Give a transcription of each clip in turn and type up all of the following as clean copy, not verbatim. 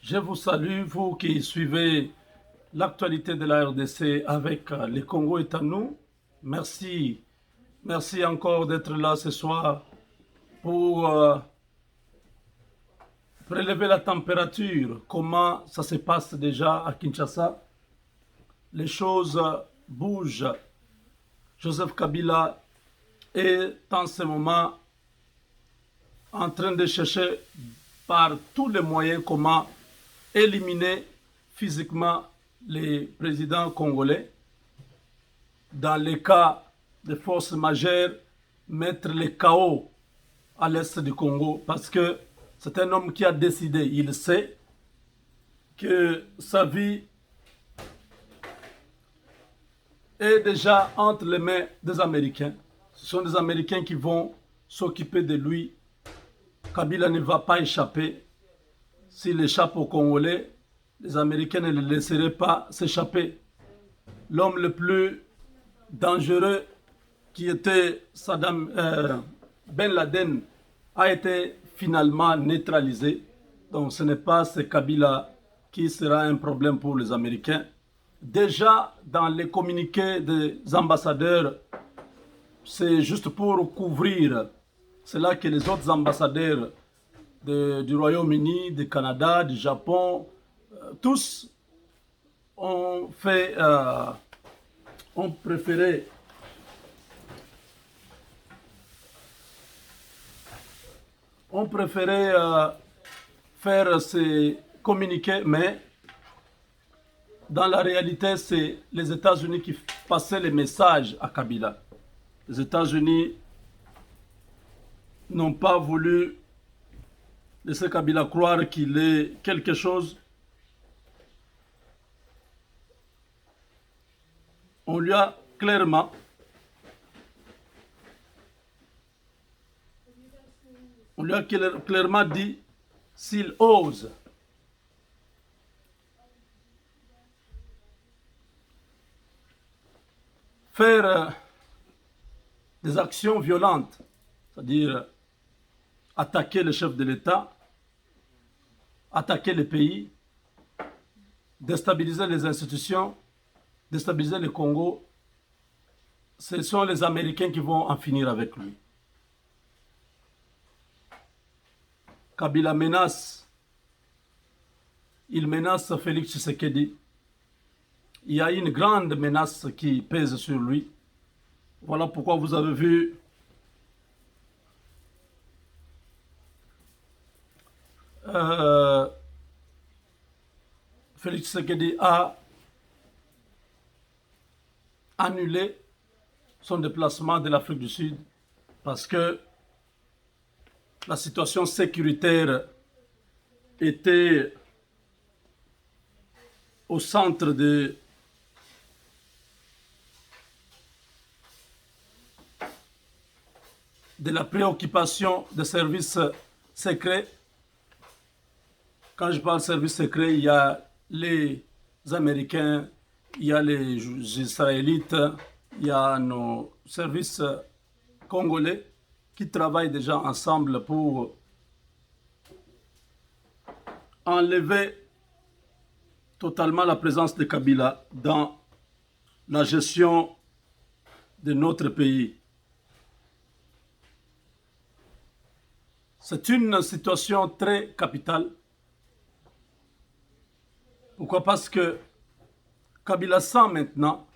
Je vous salue, vous qui suivez l'actualité de la RDC avec le Congo est à nous. Merci, merci encore d'être là ce soir pour prélever la température. Comment ça se passe déjà à Kinshasa? Les choses bougent. Joseph Kabila est en ce moment en train de chercher par tous les moyens comment éliminer physiquement les présidents congolais. Dans les cas de force majeure, mettre le chaos à l'est du Congo parce que c'est un homme qui a décidé, il sait que sa vie est déjà entre les mains des Américains. Ce sont des Américains qui vont s'occuper de lui. Kabila ne va pas échapper. S'il échappe aux Congolais, les Américains ne le laisseraient pas s'échapper. L'homme le plus dangereux qui était Ben Laden a été finalement neutralisé. Donc ce n'est pas ce Kabila qui sera un problème pour les Américains. Déjà dans les communiqués des ambassadeurs, c'est juste pour couvrir. C'est là que les autres ambassadeurs du Royaume-Uni, du Canada, du Japon, tous ont fait, ont préféré faire ces communiqués, mais dans la réalité, c'est les États-Unis qui passaient les messages à Kabila. Les États-Unis n'ont pas voulu laisser Kabila croire qu'il est quelque chose. On lui a clairement dit s'il ose faire des actions violentes, c'est-à-dire attaquer le chef de l'État, attaquer le pays, déstabiliser les institutions, déstabiliser le Congo, ce sont les Américains qui vont en finir avec lui. Kabila menace, il menace Félix Tshisekedi. Il y a une grande menace qui pèse sur lui. Voilà pourquoi vous avez vu Félix Tshisekedi a annulé son déplacement de l'Afrique du Sud parce que la situation sécuritaire était au centre de la préoccupation des services secrets. Quand je parle de services secrets, il y a les Américains, il y a les Israélites, il y a nos services congolais qui travaillent déjà ensemble pour enlever totalement la présence de Kabila dans la gestion de notre pays. C'est une situation très capitale. Pourquoi? Parce que Kabila sent maintenant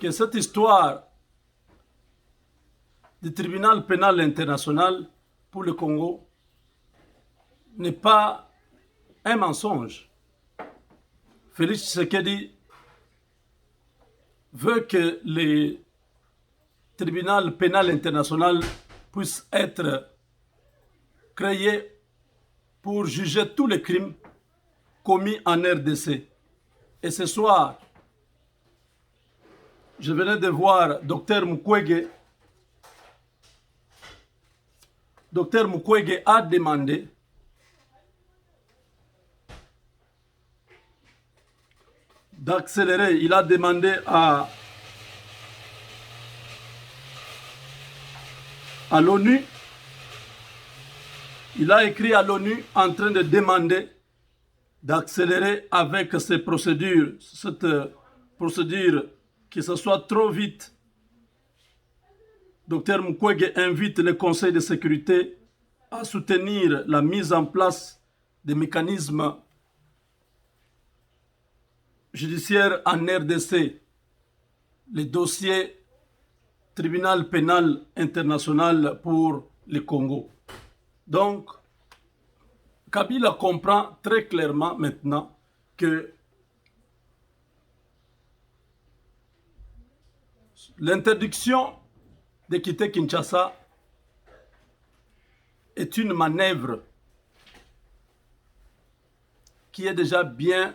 que cette histoire du tribunal pénal international pour le Congo n'est pas un mensonge. Félix Tshisekedi veut que le tribunal pénal international puisse être créé pour juger tous les crimes commis en RDC. Et ce soir, je venais de voir Dr Mukwege. Dr Mukwege a demandé d'accélérer. Il a demandé à l'ONU Il a écrit à l'ONU en train de demander d'accélérer avec ces procédures, cette procédure, que ce soit trop vite. Dr Mukwege invite le Conseil de sécurité à soutenir la mise en place des mécanismes judiciaires en RDC, les dossiers tribunal pénal international pour le Congo. Donc, Kabila comprend très clairement maintenant que l'interdiction de quitter Kinshasa est une manœuvre qui est déjà bien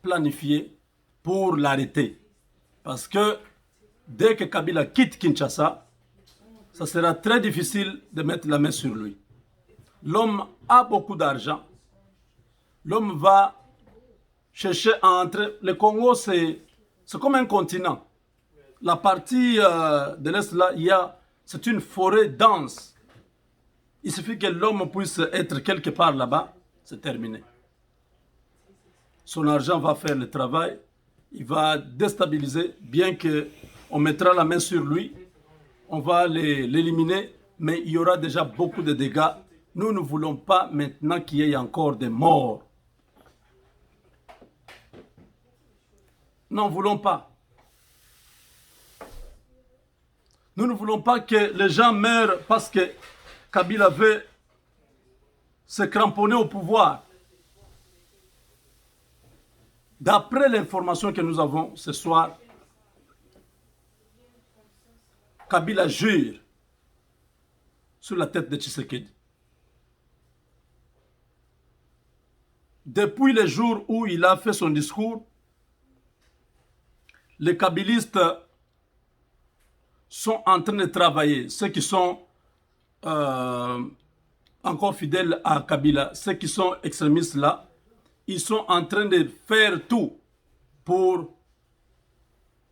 planifiée pour l'arrêter. Parce que dès que Kabila quitte Kinshasa, ça sera très difficile de mettre la main sur lui. L'homme a beaucoup d'argent. L'homme va chercher à entrer. Le Congo, c'est comme un continent. La partie de l'Est, là, c'est une forêt dense. Il suffit que l'homme puisse être quelque part là-bas, c'est terminé. Son argent va faire le travail. Il va déstabiliser, bien qu'on mettra la main sur lui. On va l'éliminer, mais il y aura déjà beaucoup de dégâts. Nous ne voulons pas maintenant qu'il y ait encore des morts. Nous n'en voulons pas. Nous ne voulons pas que les gens meurent parce que Kabila veut se cramponner au pouvoir. D'après l'information que nous avons ce soir, Kabila jure sur la tête de Tshisekedi. Depuis le jour où il a fait son discours, les kabylistes sont en train de travailler. Ceux qui sont encore fidèles à Kabila, ceux qui sont extrémistes là, ils sont en train de faire tout pour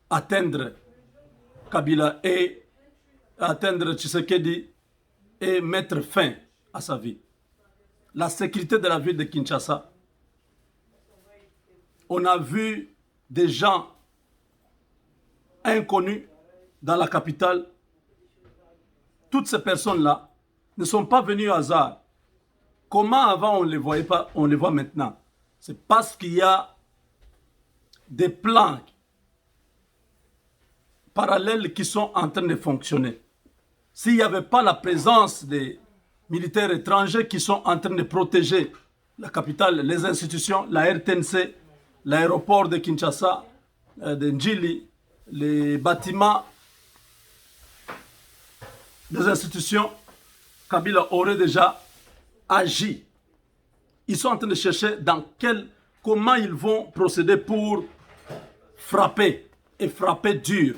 atteindre Kabila et atteindre Tshisekedi et mettre fin à sa vie. La sécurité de la ville de Kinshasa. On a vu des gens inconnus dans la capitale. Toutes ces personnes-là ne sont pas venues au hasard. Comment avant on ne les voyait pas, on les voit maintenant? C'est parce qu'il y a des plans parallèles qui sont en train de fonctionner. S'il n'y avait pas la présence des militaires étrangers qui sont en train de protéger la capitale, les institutions, la RTNC, l'aéroport de Kinshasa, de Njili, les bâtiments des institutions, Kabila aurait déjà agi. Ils sont en train de chercher comment ils vont procéder pour frapper et frapper dur.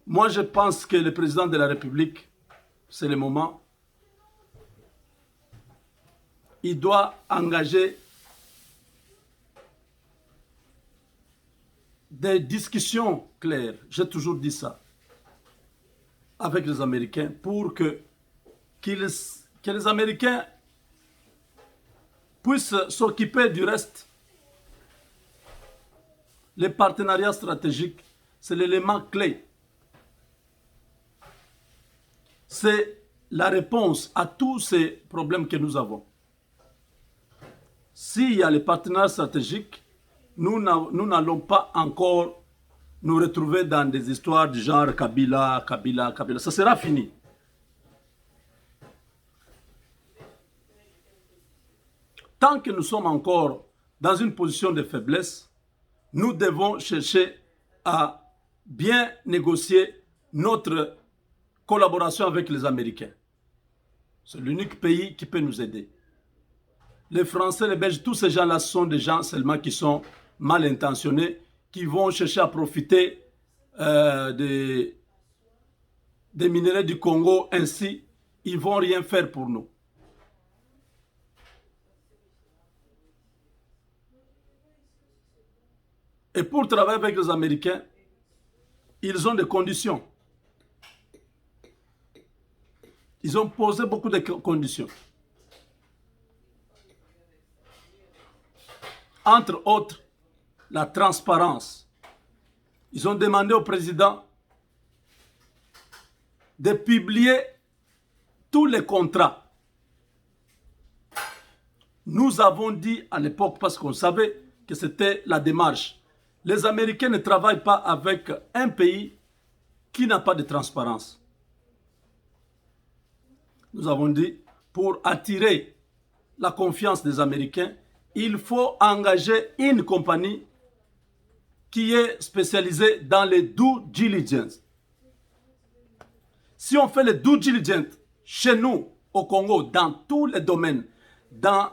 Moi, je pense que le président de la République, c'est le moment. Il doit engager des discussions claires, j'ai toujours dit ça, avec les Américains pour que les Américains puissent s'occuper du reste. Les partenariats stratégiques, c'est l'élément clé. C'est la réponse à tous ces problèmes que nous avons. S'il y a les partenaires stratégiques, nous n'allons pas encore nous retrouver dans des histoires du genre Kabila, Kabila, Kabila. Ça sera fini. Tant que nous sommes encore dans une position de faiblesse, nous devons chercher à bien négocier notre collaboration avec les Américains. C'est l'unique pays qui peut nous aider. Les Français, les Belges, tous ces gens-là sont des gens seulement qui sont mal intentionnés, qui vont chercher à profiter des minéraux du Congo. Ainsi, ils ne vont rien faire pour nous. Et pour travailler avec les Américains, ils ont des conditions. Ils ont posé beaucoup de conditions. Entre autres, la transparence. Ils ont demandé au président de publier tous les contrats. Nous avons dit à l'époque, parce qu'on savait que c'était la démarche, les Américains ne travaillent pas avec un pays qui n'a pas de transparence. Nous avons dit, pour attirer la confiance des Américains, il faut engager une compagnie qui est spécialisée dans les due diligence. Si on fait les due diligence chez nous, au Congo, dans tous les domaines, dans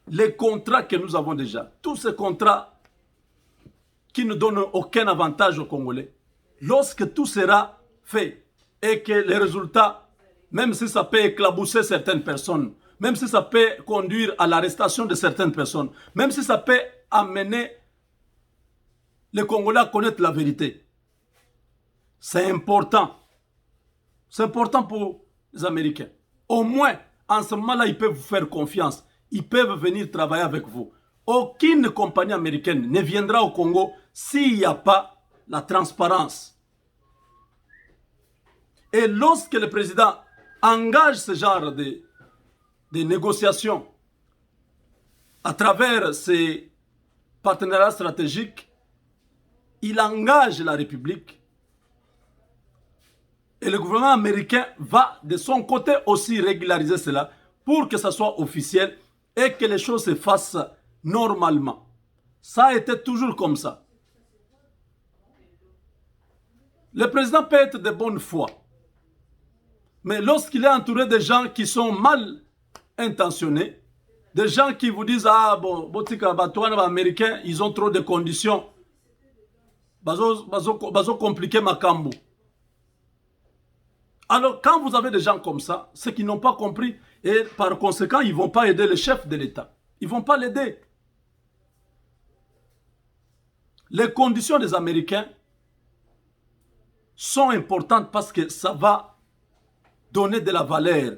les contrats que nous avons déjà, tous ces contrats qui ne donnent aucun avantage aux Congolais, lorsque tout sera fait et que les résultats, même si ça peut éclabousser certaines personnes, même si ça peut conduire à l'arrestation de certaines personnes, même si ça peut amener les Congolais à connaître la vérité, c'est important. C'est important pour les Américains. Au moins, en ce moment-là, ils peuvent vous faire confiance. Ils peuvent venir travailler avec vous. Aucune compagnie américaine ne viendra au Congo s'il n'y a pas la transparence. Et lorsque le président engage ce genre de négociations à travers ces partenariats stratégiques, il engage la République. Et le gouvernement américain va de son côté aussi régulariser cela pour que ça soit officiel et que les choses se fassent normalement. Ça a été toujours comme ça. Le président peut être de bonne foi. Mais lorsqu'il est entouré de gens qui sont mal intentionnés, des gens qui vous disent « Ah bon, les Américains, ils ont trop de conditions. Bazo compliqué Makambo. » Alors, quand vous avez des gens comme ça, ceux qui n'ont pas compris, et par conséquent, ils ne vont pas aider le chef de l'État. Ils ne vont pas l'aider. Les conditions des Américains sont importantes parce que ça va donner de la valeur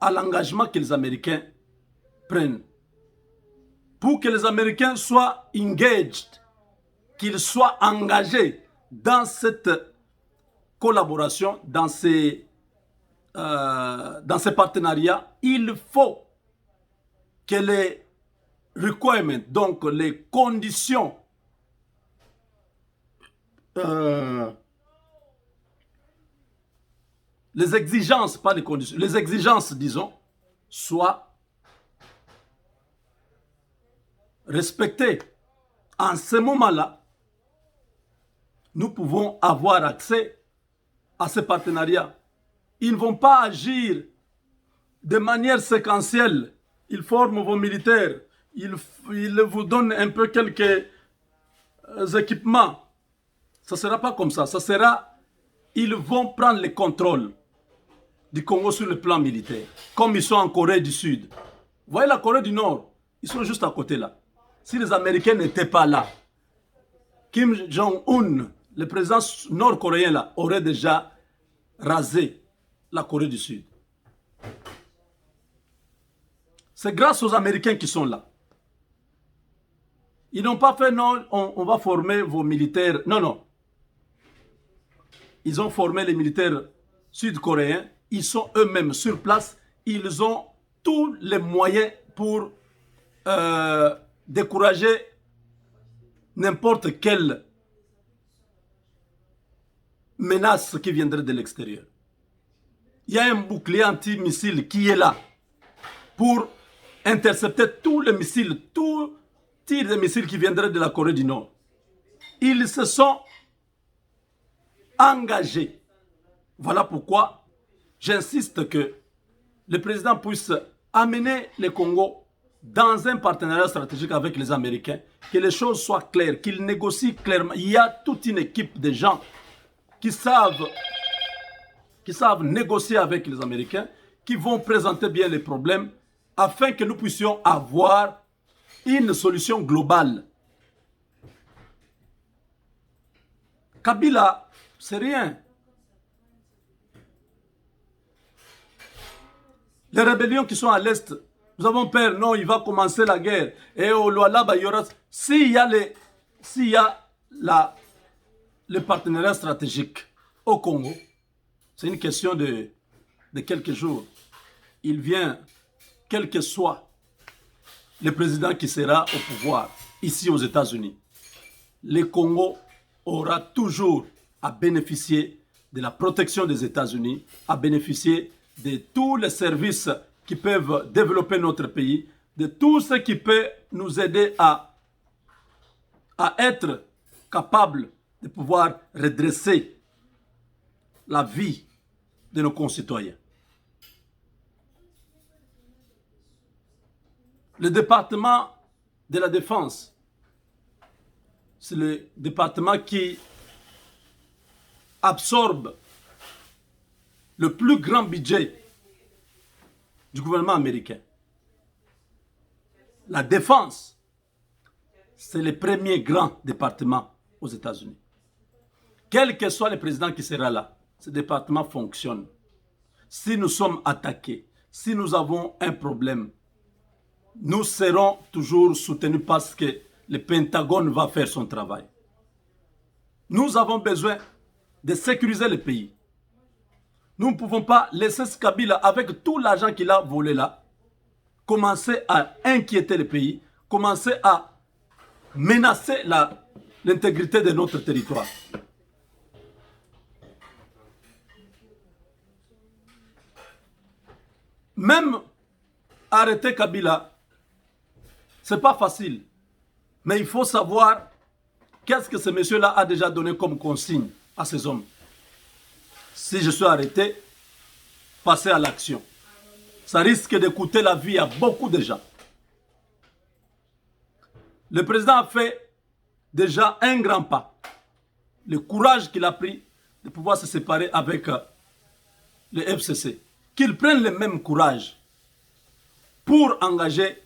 à l'engagement que les Américains prennent. Pour que les Américains soient engaged, qu'ils soient engagés dans cette collaboration, dans ces partenariats, il faut que les requirements, donc les conditions les exigences, pas les conditions, les exigences, disons, soient respectées. En ce moment-là, nous pouvons avoir accès à ces partenariats. Ils ne vont pas agir de manière séquentielle. Ils forment vos militaires. Ils vous donnent un peu quelques équipements. Ça ne sera pas comme ça. Ça sera, ils vont prendre le contrôle du Congo sur le plan militaire. Comme ils sont en Corée du Sud. Vous voyez la Corée du Nord, ils sont juste à côté là. Si les Américains n'étaient pas là, Kim Jong-un, le président nord-coréen là, aurait déjà rasé la Corée du Sud. C'est grâce aux Américains qui sont là. Ils n'ont pas fait non, on va former vos militaires. Non, non. Ils ont formé les militaires sud-coréens. Ils sont eux-mêmes sur place. Ils ont tous les moyens pour décourager n'importe quelle menace qui viendrait de l'extérieur. Il y a un bouclier anti-missile qui est là pour intercepter tous les missiles, tous tirs de missiles qui viendraient de la Corée du Nord. Ils se sont engagés. Voilà pourquoi j'insiste que le président puisse amener le Congo dans un partenariat stratégique avec les Américains, que les choses soient claires, qu'ils négocient clairement. Il y a toute une équipe de gens qui savent négocier avec les Américains, qui vont présenter bien les problèmes, afin que nous puissions avoir une solution globale. Kabila, c'est rien. Les rébellions qui sont à l'Est, nous avons peur, non, il va commencer la guerre. Et au Lualaba, il y aura... S'il y a le partenariat stratégique au Congo, c'est une question de quelques jours. Il vient, quel que soit le président qui sera au pouvoir ici aux États-Unis, le Congo aura toujours à bénéficier de la protection des États-Unis, à bénéficier de tous les services qui peuvent développer notre pays, de tout ce qui peut nous aider à être capables de pouvoir redresser la vie de nos concitoyens. Le département de la Défense, c'est le département qui absorbe le plus grand budget du gouvernement américain. La défense, c'est le premier grand département aux États-Unis. Quel que soit le président qui sera là, ce département fonctionne. Si nous sommes attaqués, si nous avons un problème, nous serons toujours soutenus parce que le Pentagone va faire son travail. Nous avons besoin de sécuriser le pays. Nous ne pouvons pas laisser ce Kabila, avec tout l'argent qu'il a volé là, commencer à inquiéter le pays, commencer à menacer l'intégrité de notre territoire. Même arrêter Kabila, ce n'est pas facile. Mais il faut savoir qu'est-ce que ce monsieur-là a déjà donné comme consigne à ces hommes. Si je suis arrêté, passez à l'action. Ça risque de coûter la vie à beaucoup de gens. Le président a fait déjà un grand pas. Le courage qu'il a pris de pouvoir se séparer avec le FCC. Qu'il prenne le même courage pour engager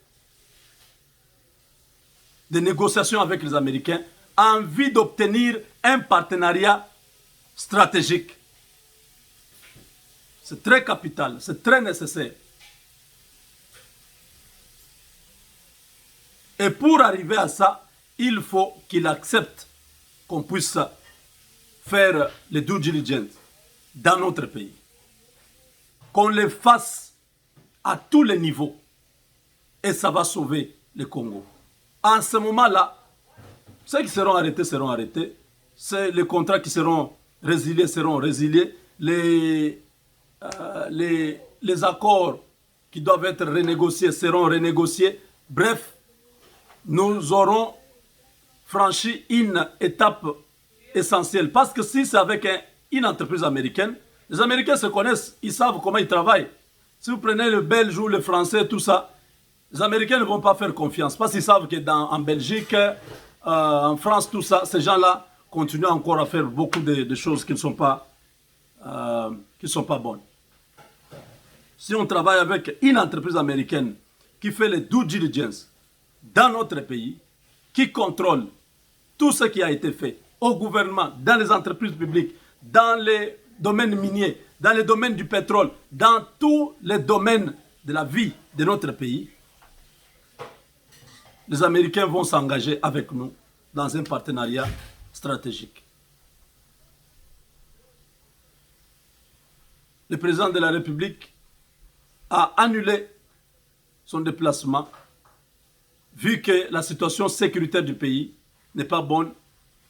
des négociations avec les Américains en vue d'obtenir un partenariat stratégique. C'est très capital, c'est très nécessaire. Et pour arriver à ça, il faut qu'il accepte qu'on puisse faire le due diligence dans notre pays. Qu'on le fasse à tous les niveaux. Et ça va sauver le Congo. En ce moment-là, ceux qui seront arrêtés seront arrêtés. Les contrats qui seront résiliés. Les accords qui doivent être renégociés seront renégociés. Bref, nous aurons franchi une étape essentielle. Parce que si c'est avec une entreprise américaine, les Américains se connaissent, ils savent comment ils travaillent. Si vous prenez le Belge ou le Français, tout ça, les Américains ne vont pas faire confiance. Parce qu'ils savent qu'en Belgique, en France, tout ça, ces gens-là continuent encore à faire beaucoup de choses qui ne sont pas bonnes. Si on travaille avec une entreprise américaine qui fait le due diligence dans notre pays, qui contrôle tout ce qui a été fait au gouvernement, dans les entreprises publiques, dans les domaines miniers, dans les domaines du pétrole, dans tous les domaines de la vie de notre pays, les Américains vont s'engager avec nous dans un partenariat stratégique. Le président de la République a annulé son déplacement vu que la situation sécuritaire du pays n'est pas bonne.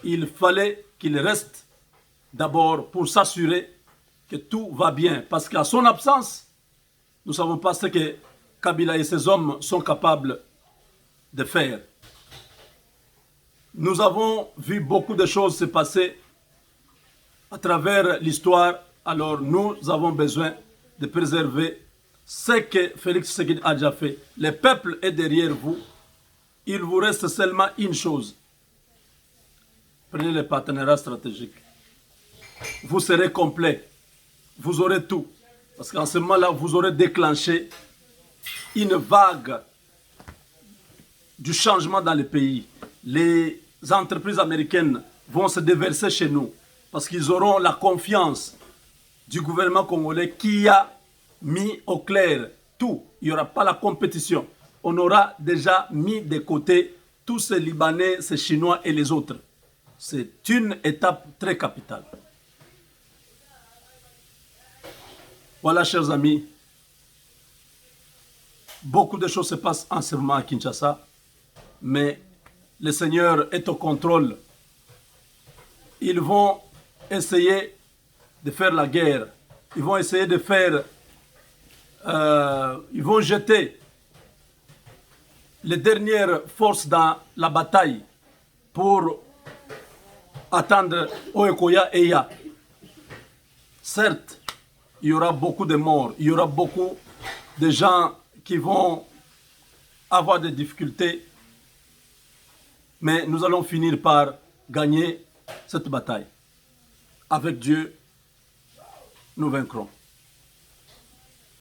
Il fallait qu'il reste d'abord pour s'assurer que tout va bien. Parce qu'à son absence, nous ne savons pas ce que Kabila et ses hommes sont capables de faire. Nous avons vu beaucoup de choses se passer à travers l'histoire. Alors nous avons besoin de préserver ce que Félix Tshisekedi a déjà fait. Le peuple est derrière vous. Il vous reste seulement une chose. Prenez le partenariat stratégique. Vous serez complet. Vous aurez tout. Parce qu'en ce moment-là, vous aurez déclenché une vague du changement dans le pays. Les entreprises américaines vont se déverser chez nous. parce qu'ils auront la confiance du gouvernement congolais qui a mis au clair tout. Il n'y aura pas la compétition. On aura déjà mis de côté tous ces Libanais, ces Chinois et les autres. C'est une étape très capitale. Voilà, chers amis, beaucoup de choses se passent en ce moment à Kinshasa, mais le Seigneur est au contrôle. Ils vont essayer de faire la guerre. Ils vont essayer de faire... ils vont jeter les dernières forces dans la bataille pour attendre Oekoya et Ya. Certes, il y aura beaucoup de morts, il y aura beaucoup de gens qui vont avoir des difficultés, mais nous allons finir par gagner cette bataille. Avec Dieu, nous vaincrons.